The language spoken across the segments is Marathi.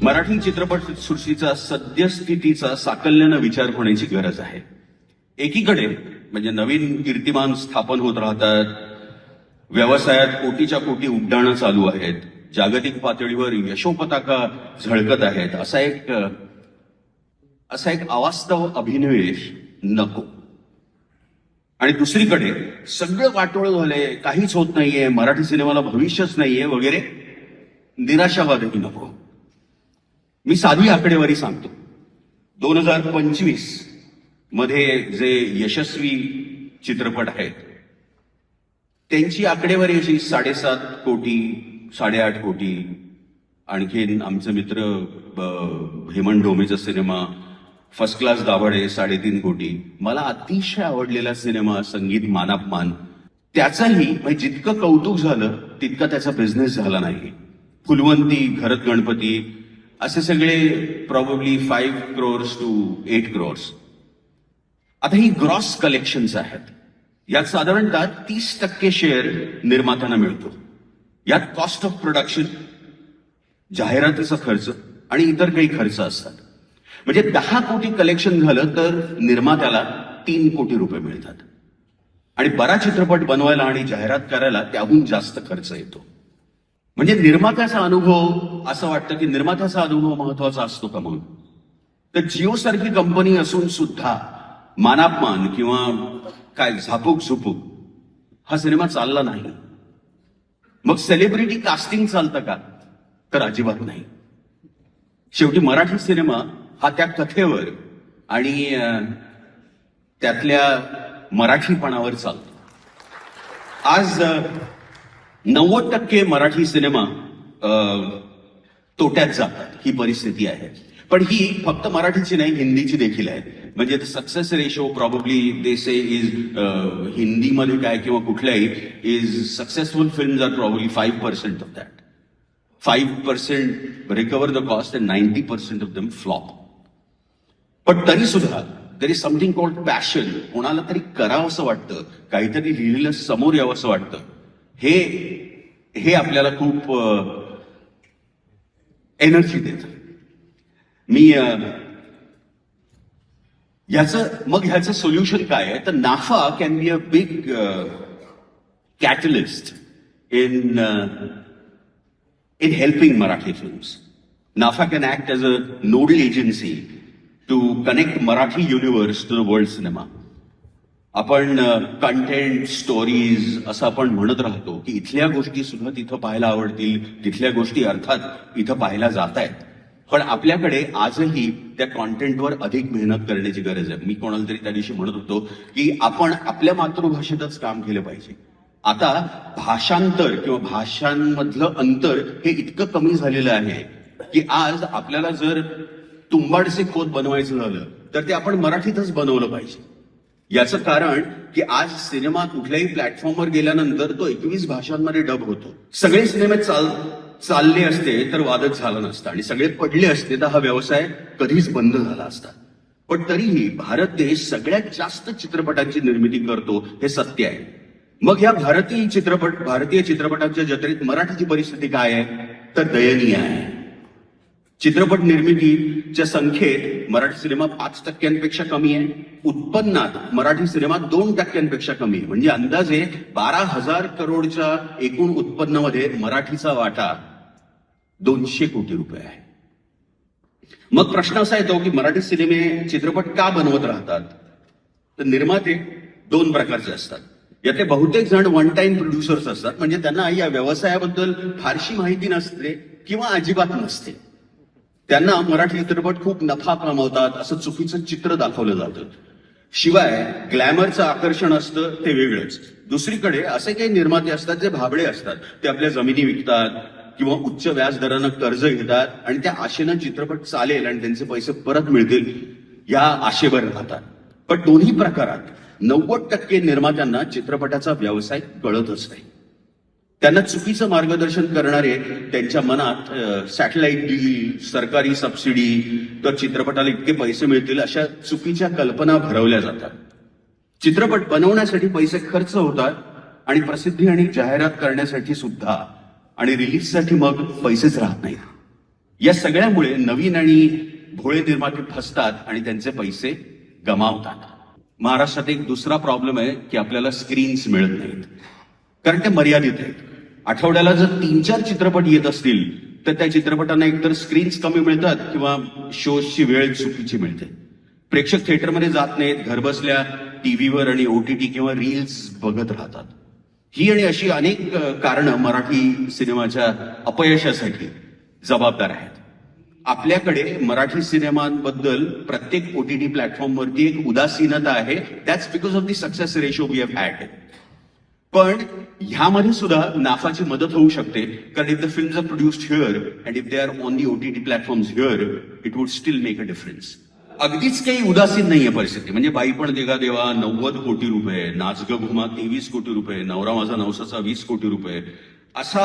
मराठी चित्रपट सृष्टीचा सद्यस्थितीचा साकल्यानं विचार होण्याची गरज आहे. एकीकडे म्हणजे नवीन कीर्तिमान स्थापन होत राहतात, व्यवसायात कोटीच्या कोटी उड्डाणं चालू आहेत, जागतिक पातळीवर यशोपताका झळकत आहेत, असा एक अवास्तव अभिनिवेश नको. आणि दुसरीकडे सगळं वाटोळं झालंय, काहीच होत नाहीये, मराठी सिनेमाला भविष्यच नाहीये वगैरे निराशावादही नको. मी साधी आकडेवारी सांगतो. 2025 मध्ये जे यशस्वी चित्रपट आहेत त्यांची आकडेवारी अशी 7.5 कोटी 8.5 कोटी. आणखीन आमचे मित्र हेमंत ढोमेचा सिनेमा फर्स्ट क्लास दाभाडे 3.5 कोटी. मला अतिशय आवडलेला सिनेमा संगीत मानापमान, त्याचाही म्हणजे जितकं कौतुक झालं तितका त्याचा बिझनेस झाला नाही. फुलवंती, घरत गणपती असे सगळे प्रॉब्ली 5 crores to 8 crores. आता ही ग्रॉस कलेक्शन्स आहेत. यात साधारणतः 30% शेअर निर्मात्यांना मिळतो. यात कॉस्ट ऑफ प्रोडक्शन, जाहिरातीचा खर्च आणि इतर काही खर्च असतात. म्हणजे 10 कोटी कलेक्शन झालं तर निर्मात्याला 3 कोटी रुपये मिळतात. आणि बरा चित्रपट बनवायला आणि जाहिरात करायला त्याहून जास्त खर्च येतो. म्हणजे निर्मात्याचा अनुभव, असं वाटतं की निर्मात्याचा अनुभव महत्वाचा असतो का म्हणून. तर जिओ सारखी कंपनी असून सुद्धा मानापमान किंवा काय झापूक झुपूक हा सिनेमा चालला नाही. मग सेलिब्रिटी कास्टिंग चालतं का, तर अजिबात नाही. शेवटी मराठी सिनेमा हा त्या कथेवर आणि त्यातल्या मराठीपणावर चालतो. आज 90% मराठी सिनेमा तोट्यात जातात, ही परिस्थिती आहे. पण ही फक्त मराठीची नाही, हिंदीची देखील आहे. म्हणजे success ratio probably they say is हिंदीमध्ये काय किंवा कुठल्याही is successful films are probably 5% of that. 5% recover the cost and 90% of them flop. पण तरी सुद्धा there is something called passion. कोणाला तरी करावं असं वाटतं, काहीतरी लिहिलेलं समोर यावं असं वाटतं. हे आपल्याला खूप एनर्जी देतं. मी ह्याचं सोल्युशन काय आहे, तर NAFA can be a big catalyst in helping Marathi films. NAFA can act as a nodal agency to connect Marathi universe to the world cinema. आपण कंटेंट, स्टोरीज असं आपण म्हणत राहतो की इथल्या गोष्टी सुद्धा तिथं पाहायला आवडतील, तिथल्या गोष्टी अर्थात इथं पाहायला जात आहेत. पण आपल्याकडे आजही त्या कॉन्टेंटवर अधिक मेहनत करण्याची गरज आहे. मी कोणाला तरी त्या दिवशी म्हणत होतो की आपण आपल्या मातृभाषेतच काम केलं पाहिजे. आता भाषांतर किंवा भाषांमधलं अंतर हे इतकं कमी झालेलं आहे की आज आपल्याला जर तुंबाडचे खोत बनवायचं झालं तर ते आपण मराठीतच बनवलं पाहिजे. याचं कारण की आज सिनेमा कुठल्याही प्लॅटफॉर्मवर गेल्यानंतर तो 21 भाषांमध्ये डब होतो. सगळे सिनेमे चालले असते तर वादच झाला नसता आणि सगळे पडले असते तर हा व्यवसाय कधीच बंद झाला असता. पण तरीही भारत देश सगळ्यात जास्त चित्रपटांची निर्मिती करतो, हे सत्य आहे. मग या भारतीय चित्रपटांच्या जत्रेत मराठीची परिस्थिती काय आहे, तर दयनीय आहे. चित्रपट निर्मितीच्या संख्येत मराठी सिनेमा 5% कमी आहे. उत्पन्नात मराठी सिनेमा 2% कमी आहे. म्हणजे अंदाजे 12,000 करोडच्या एकूण उत्पन्नामध्ये मराठीचा वाटा 200 कोटी रुपये आहे. मग प्रश्न असा येतो की मराठी चित्रपट का बनवत राहतात, तर निर्माते 2 प्रकारचे असतात. यातले बहुतेक जण वन टाइम प्रोड्युसर्स असतात. म्हणजे त्यांना या व्यवसायाबद्दल फारशी माहिती नसते किंवा अजिबात नसते. त्यांना मराठी चित्रपट खूप नफा कमावतात असं चुकीचं चित्र दाखवलं जातं. शिवाय ग्लॅमरचं आकर्षण असतं ते वेगळंच. दुसरीकडे असे काही निर्माते असतात जे भाबडे असतात. ते आपल्या जमिनी विकतात किंवा उच्च व्याज दरानं कर्ज घेतात आणि त्या आशेनं चित्रपट चालेल आणि त्यांचे पैसे परत मिळतील या आशेवर राहतात. पण दोन्ही प्रकारात 90% निर्मात्यांना चित्रपटाचा व्यवसाय कळतच नाही. त्यांना चुकीचं मार्गदर्शन करणारे त्यांच्या मनात सॅटेलाइट डील, सरकारी सबसिडी, तर चित्रपटाला इतके पैसे मिळतील अशा चुकीच्या कल्पना भरवल्या जातात. चित्रपट बनवण्यासाठी पैसे खर्च होतात आणि प्रसिद्धी आणि जाहिरात करण्यासाठी सुद्धा आणि रिलीजसाठी मग पैसेच राहत नाहीत. या सगळ्यामुळे नवीन आणि भोळे निर्माते फसतात आणि त्यांचे पैसे गमावतात. महाराष्ट्रात एक दुसरा प्रॉब्लेम आहे की आपल्याला स्क्रीन्स मिळत नाहीत, कारण ते मर्यादित आहेत. आठवड्याला जर 3-4 चित्रपट येत असतील तर त्या चित्रपटांना एकतर स्क्रीन्स कमी मिळतात किंवा शोजची वेळ चुकीची मिळते. प्रेक्षक थिएटरमध्ये जात नाहीत, घरबसल्या टीव्हीवर आणि OTT किंवा रील्स बघत राहतात. ही आणि अशी अनेक कारणं मराठी सिनेमाच्या अपयशासाठी जबाबदार आहेत. आपल्याकडे मराठी सिनेमांबद्दल प्रत्येक OTT प्लॅटफॉर्मवरती एक उदासीनता आहे. That's because of the success ratio we have had. पण ह्यामध्ये सुद्धा नाफाची मदत होऊ शकते, कारण if the films are produced here and if they are on the OTT platforms here, it would still make a difference. अगदीच काही उदासीन नाहीये परिस्थिती. म्हणजे बाई पण देगा देवा 90 कोटी रुपये, नाच ग घुमा 23 कोटी रुपये, नवरा माझा नवसाचा 20 कोटी रुपये, असा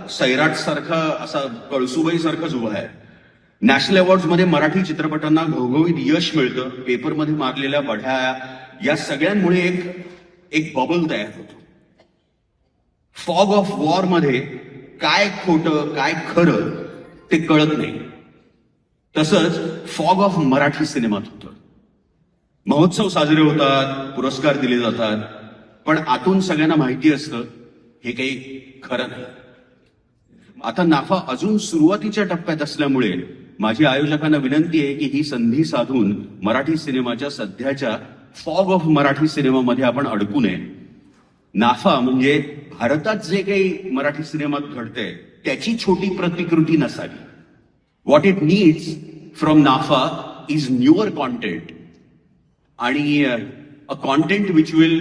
सैराट सारखा, असा कळसुबाई सारखाच उभा आहे. नॅशनल अवॉर्ड्स मध्ये मराठी चित्रपटांना घवघवीत यश मिळतं. पेपरमध्ये मारलेल्या बढ्या, या सगळ्यांमुळे एक बबल तयार होतो. फॉग ऑफ वॉर मध्ये काय खोटं काय खरं ते कळत नाही. तसंच फॉग ऑफ मराठी सिनेमात होतं. महोत्सव साजरे होतात, पुरस्कार दिले जातात, पण आतून सगळ्यांना माहिती असतं हे काही खरं नाही. आता नाफा अजून सुरुवातीच्या टप्प्यात असल्यामुळे माझी आयोजकांना विनंती आहे की ही संधी साधून मराठी सिनेमाच्या सध्याच्या फॉग ऑफ मराठी सिनेमामध्ये आपण अडकू नये. नाफा म्हणजे भारतात जे काही मराठी सिनेमात घडतंय त्याची छोटी प्रतिकृती नसावी. व्हॉट इट नीड्स फ्रॉम नाफा इज न्यूअर कॉन्टेंट, आणि a content which will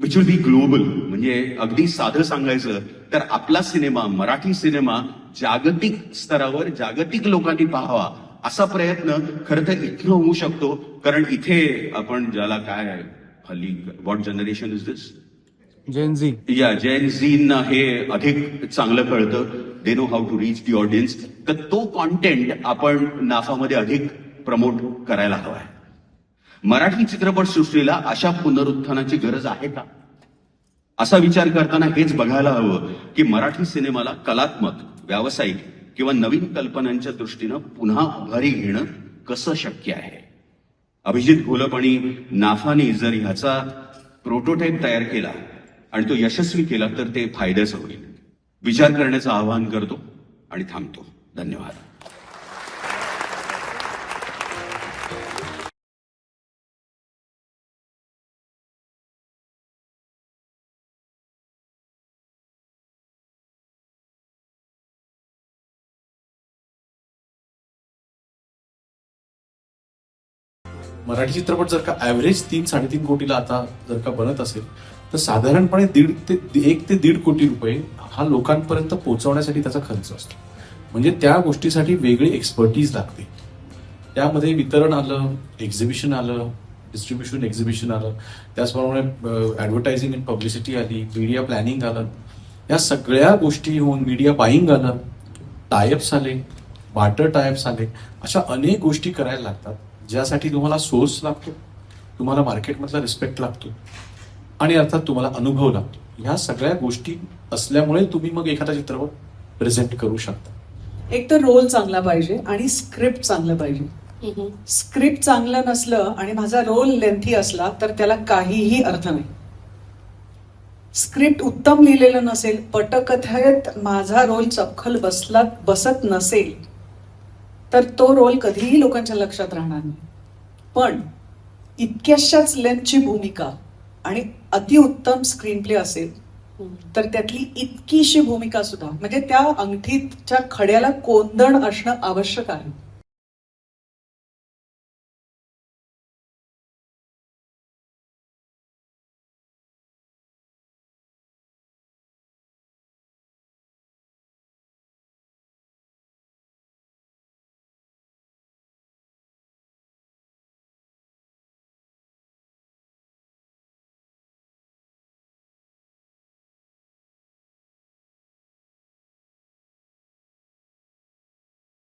be global. म्हणजे अगदी साधं सांगायचं तर आपला सिनेमा, मराठी सिनेमा जागतिक स्तरावर जागतिक लोकांनी पाहावा असा प्रयत्न खरं तर इथं होऊ शकतो. कारण इथे आपण ज्याला काय हल्ली what generation is this, gen Z, या जेन झींना हे अधिक चांगलं कळतं. They know how to reach the audience. तर तो कॉन्टेंट आपण नाफामध्ये अधिक प्रमोट करायला हवा आहे. मराठी चित्रपट सृष्टीला अशा पुनरुत्थानाची गरज आहे का, असा विचार करताना हेच बघायला हवं की मराठी सिनेमाला कलात्मक, व्यावसायिक किंवा नवीन कल्पनांच्या दृष्टीनं पुन्हा उभारी घेणं कसं शक्य आहे. अभिजित घोलप आणि नाफानी जर ह्याचा प्रोटोटाईप तयार केला आणि तो यशस्वी केला तर ते फायद्याचं होईल. विचार करण्याचं आवाहन करतो आणि थांबतो. धन्यवाद. मराठी चित्रपट जर का ऍव्हरेज 3-3.5 कोटीला आता जर का बनत असेल तर साधारणपणे 1 ते 1.5 कोटी रुपये हा लोकांपर्यंत पोहोचवण्यासाठी त्याचा खर्च असतो. म्हणजे त्या गोष्टीसाठी वेगळी एक्सपर्टीज लागते. त्यामध्ये वितरण आलं, एक्झिबिशन आलं, डिस्ट्रीब्युशन एक्झिबिशन आलं, त्याचप्रमाणे ऍडव्हर्टायझिंग अँड पब्लिसिटी आली, मीडिया प्लॅनिंग आलं, या सगळ्या गोष्टी होऊन मीडिया बाईंग आलं, टायअप्स आले, बार्टर टायअप्स आले, अशा अनेक गोष्टी करायला लागतात ज्यासाठी तुम्हाला सोर्स लागतो, तुम्हाला मार्केटमधला रिस्पेक्ट लागतो आणि अर्थात तुम्हाला अनुभव लागतो. ह्या सगळ्या गोष्टी असल्यामुळे तुम्ही मग एखादा चित्रपट प्रेझेंट करू शकता. एक तर रोल चांगला पाहिजे आणि स्क्रिप्ट चांगलं पाहिजे. स्क्रिप्ट चांगलं नसलं आणि माझा रोल लेंथी असला तर त्याला काहीही अर्थ नाही. स्क्रिप्ट उत्तम लिहिलेलं नसेल, पटकथेत माझा रोल चपखल बसत नसेल तर तो रोल कधीही लोकांच्या लक्षात राहणार नाही. पण इतक्याशाच लेंथची भूमिका आणि अतिउत्तम स्क्रीन प्ले असेल तर त्यातली इतकीशी भूमिका सुद्धा, म्हणजे त्या अंगठीच्या खड्याला कोंदण असणं आवश्यक आहे.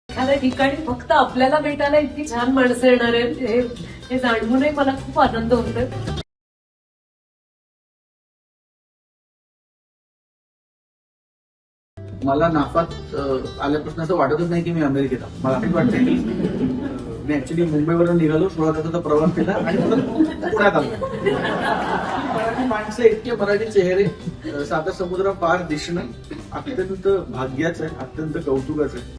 एखाद्या ठिकाणी फक्त आपल्याला भेटायला इतकी छान माणसं येणार आहेत हे जाणूनही मला खूप आनंद होतोय. मला नाफात आल्यापासून असं वाटतच नाही की मी अमेरिकेत आहे. मला असंच वाटतं की मी ऍक्च्युली मुंबईवरून निघालो, 16 तासाचा प्रवास केला आणि परत पुण्यात आलो. मराठी माणसं, इतके मराठी चेहरे, साता समुद्र पार दिसणं अत्यंत भाग्याचं आहे, अत्यंत कौतुकाचं आहे.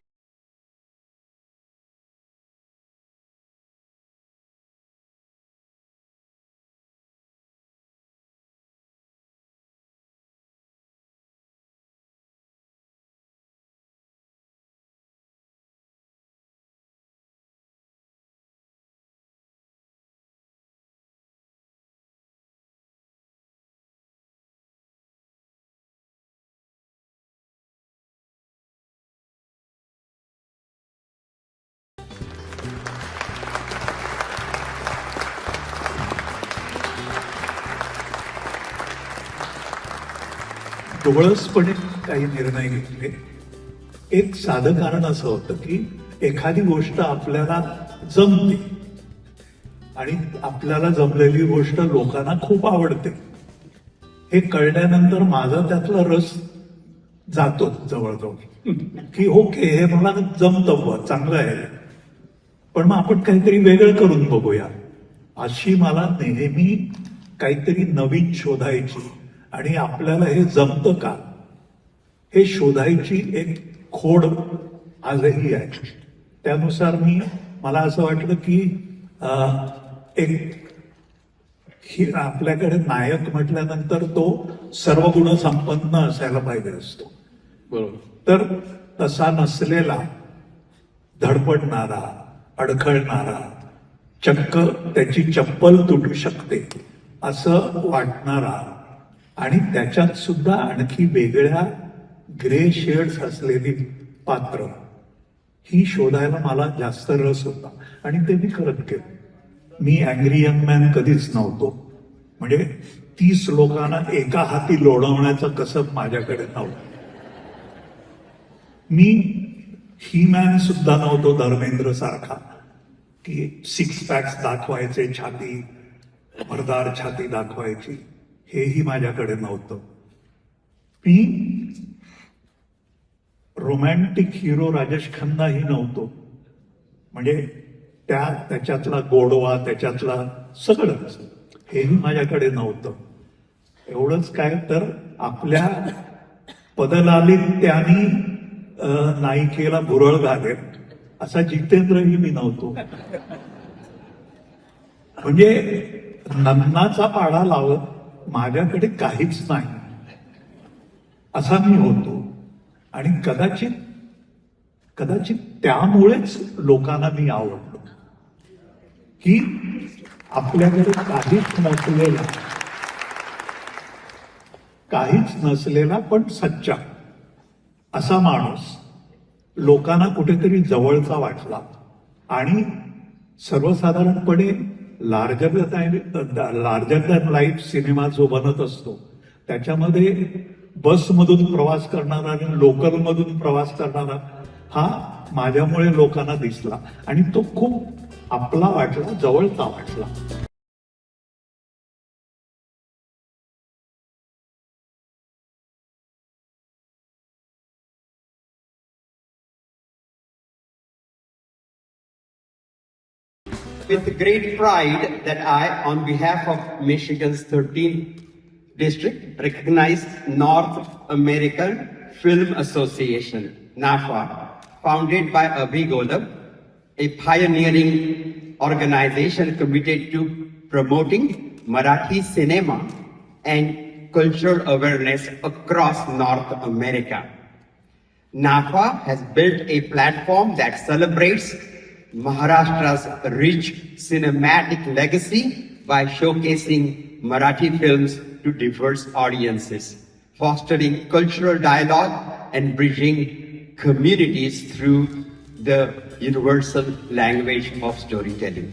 डोळसपणे काही निर्णय घेतले. एक साधं कारण असं होतं की एखादी गोष्ट आपल्याला जमते आणि आपल्याला जमलेली गोष्ट लोकांना खूप आवडते. हे कळल्यानंतर माझा त्यातला रस जातो जवळजवळ की ओके, हे मला जमतं बुवा, चांगलं आहे, पण मग आपण काहीतरी वेगळं करून बघूया. अशी मला नेहमी काहीतरी नवीन शोधायची आणि आपल्याला हे जमतं का हे शोधायची एक खोड आजही आहे. त्यानुसार मला असं वाटलं की आपल्याकडे नायक म्हटल्यानंतर तो सर्व गुण संपन्न असायला पाहिजे असतो. बरोबर. तर तसा नसलेला, धडपडणारा, अडखळणारा, चक्क त्याची चप्पल तुटू शकते असं वाटणारा आणि त्याच्यात सुद्धा आणखी वेगळ्या ग्रे शेड्स असलेली पात्र ही शोधायला मला जास्त रस होता आणि ते मी करत गेलो. मी अँग्री यंग मॅन कधीच नव्हतो. म्हणजे 30 लोकांना एका हाती लोढवण्याचं कसं माझ्याकडे नव्हतं. मी ही मॅन सुद्धा नव्हतो धर्मेंद्र सारखा की 6 पॅक्स दाखवायचे, छाती भरदार छाती दाखवायची, हेही माझ्याकडे नव्हतं. मी रोमॅन्टिक हिरो राजेश खन्नाही नव्हतो. म्हणजे त्याच्यातला गोडवा, त्याच्यातला सगळंच हेही माझ्याकडे नव्हतं. एवढंच काय तर आपल्या पदलालित्यानी नायिकेला भुरळ घालेल असा जितेंद्रही मी नव्हतो. म्हणजे नन्नाचा पाढा लावत माझ्याकडे काहीच नाही असा मी होतो. आणि कदाचित त्यामुळेच लोकांना मी आवडलो की आपल्याकडे काहीच नसलेला पण सच्चा असा माणूस लोकांना कुठेतरी जवळचा वाटला. आणि सर्वसाधारणपणे लार्जर दॅन लाईफ सिनेमा जो बनत असतो त्याच्यामध्ये बसमधून प्रवास करणारा आणि लोकलमधून प्रवास करणारा हा माझ्यामुळे लोकांना दिसला आणि तो खूप आपला वाटला, जवळचा वाटला. With great pride that I, on behalf of Michigan's 13th district, recognize North American Film Association, NAFA, founded by Abhi Golab, a pioneering organization committed to promoting Marathi cinema and cultural awareness across North America. NAFA has built a platform that celebrates Maharashtra's rich cinematic legacy by showcasing Marathi films to diverse audiences, fostering cultural dialogue and bridging communities through the universal language of storytelling.